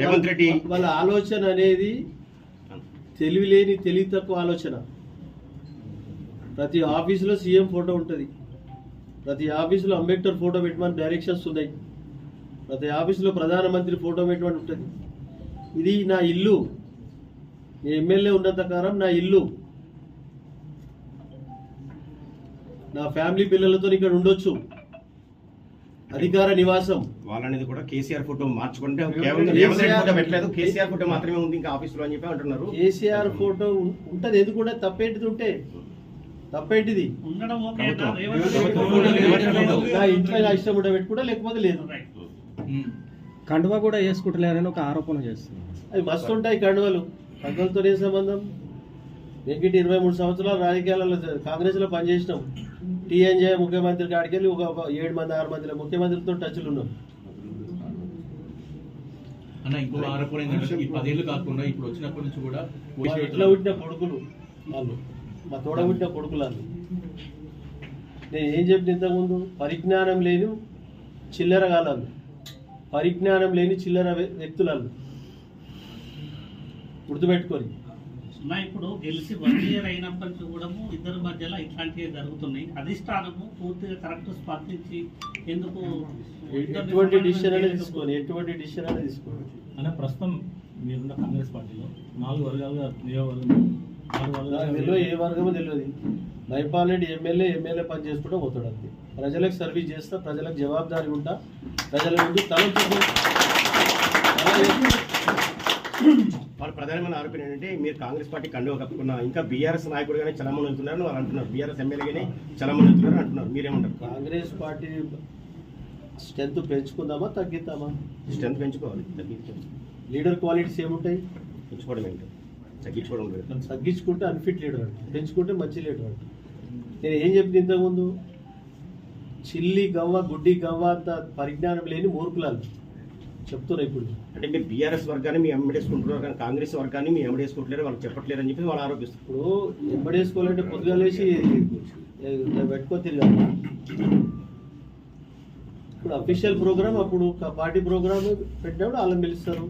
రేవంత్ రెడ్డి వాళ్ళ ఆలోచన అనేది తెలివిలేని తెలివి తక్కువ ఆలోచన. ప్రతి ఆఫీసులో సీఎం ఫోటో ఉంటుంది, ప్రతి ఆఫీసులో అంబేద్కర్ ఫోటో పెట్టమని డైరెక్షన్స్ ఉన్నాయి, ప్రతి ఆఫీసులో ప్రధానమంత్రి ఫోటో పెట్టమని ఉంటుంది. ఇది నా ఇల్లు, ఎమ్మెల్యే ఉన్నంత కాలం నా ఇల్లు, నా ఫ్యామిలీ పిల్లలతో ఇక్కడ ఉండొచ్చు, అధికార నివాసం. వాళ్ళనేది కూడా కేసీఆర్ ఫోటో మార్చుకుంటే ఫోటో పెట్టలేదు, కేసీఆర్ ఫోటో మాత్రమే ఉంది ఇంకా ఆఫీసులో అని చెప్పి అంటున్నారు. కేసీఆర్ ఫోటో ఉంటది, ఎందుకు కూడా తప్పేంటిది ఉంటే తప్పేంటిది నా ఇంట్లో నా ఇష్టం ఉంటే పెట్టుకుంటా, లేకపోతే లేదు. కండువా కూడా వేసుకుంటలేరని ఒక ఆరోపణ చేస్తుంది. అవి మస్తు ఉంటాయి కండువలు, కండువలతో ఏ సంబంధం? వెంకటి 23 సంవత్సరాలు రాజకీయాలలో కాంగ్రెస్లో పనిచేసినాం. టీఎన్జే ముఖ్యమంత్రి కాడికి వెళ్ళి ఒక 7 మంది 6 మంది ముఖ్యమంత్రితో టచ్లు ఉన్నాం. అన్న ఇంకో ఆరోపణ ఏంటంటే ఈ 10 ఏళ్ళు కాకుండా ఇప్పుడు వచ్చినప్పటి నుంచి కూడా ఎట్లా పుట్టిన కొడుకులు వాళ్ళు, మా తోడ పుట్టిన కొడుకులు వాళ్ళు. నేను ఏం చెప్పిన ఇంతకుముందు, పరిజ్ఞానం లేని చిల్లర కాలాలు, పరిజ్ఞానం లేని చిల్లర వ్యక్తులు గుర్తుపెట్టుకొని. ఇప్పుడు గెలిచి 1 year అయినప్పటి నుంచి కూడా ఇద్దరి మధ్యలో ఇట్లాంటివి జరుగుతున్నాయి. అధిష్టానము పూర్తిగా కరెక్ట్ స్పందించి ఎందుకు ఎటువంటి డిసిషన్ అనేది తీసుకోండి, ఎటువంటి డిసిషన్ అనేది తీసుకోండి. అన్న ప్రస్తుతం మీరున్న కాంగ్రెస్ పార్టీలో 4 వర్గాలుగా నియోజకవర్గం తెలియదు, ఏ వర్గమో తెలియదు. మైపాల్ రెడ్డి ఎమ్మెల్యే పని చేసుకుంటూ పోతాడు. అంతే, ప్రజలకు సర్వీస్ చేస్తా, ప్రజలకు జవాబుదారీ ఉంటా, ప్రజల ముందు వాళ్ళ ప్రధానమైన ఆరోపణ ఏంటంటే మీరు కాంగ్రెస్ పార్టీ కండువా కప్పుకున్నా ఇంకా బీఆర్ఎస్ నాయకుడుగానే చలమని అవుతున్నారని వాళ్ళు అంటున్నారు, బీఆర్ఎస్ ఎమ్మెల్యేగానే చలమని అవుతున్నారు అంటున్నారు. మీరేమంటారు? కాంగ్రెస్ పార్టీ స్ట్రెంత్ పెంచుకుందామా తగ్గిద్దామా? స్ట్రెంత్ పెంచుకోవాలి, తగ్గించుకోవాలి. లీడర్ క్వాలిటీస్ ఏముంటాయి? పెంచుకోవడం ఏంటి, తగ్గించుకోవడం లేదు. తగ్గించుకుంటే అన్ఫిట్ లీడర్ అంట, పెంచుకుంటే మంచి లీడర్ అంట. నేను ఏం చెప్పింది ఇంతకుముందు, చిల్లి గవ్వ గుడ్డి గవ్వ అంత పరిజ్ఞానం లేని మూర్ఖులాలు చెప్తున్నా. ఇప్పుడు అంటే మీరు బీఆర్ఎస్ వర్గాన్ని మీ ఎమ్మడేసుకుంటున్నారు కానీ కాంగ్రెస్ వర్గాన్ని మీ ఎమ్మడేసుకుంటలేరు, వాళ్ళు చెప్పట్లేరు అని చెప్పి వాళ్ళు ఆరోపిస్తారు. ఇప్పుడు ఎంబడేసుకోవాలంటే పొద్దుగా లేచి పెట్టుకొని తిరగాలి. ఇప్పుడు అఫీషియల్ ప్రోగ్రామ్, అప్పుడు పార్టీ ప్రోగ్రామ్ పెట్టినప్పుడు వాళ్ళని పిలుస్తారు.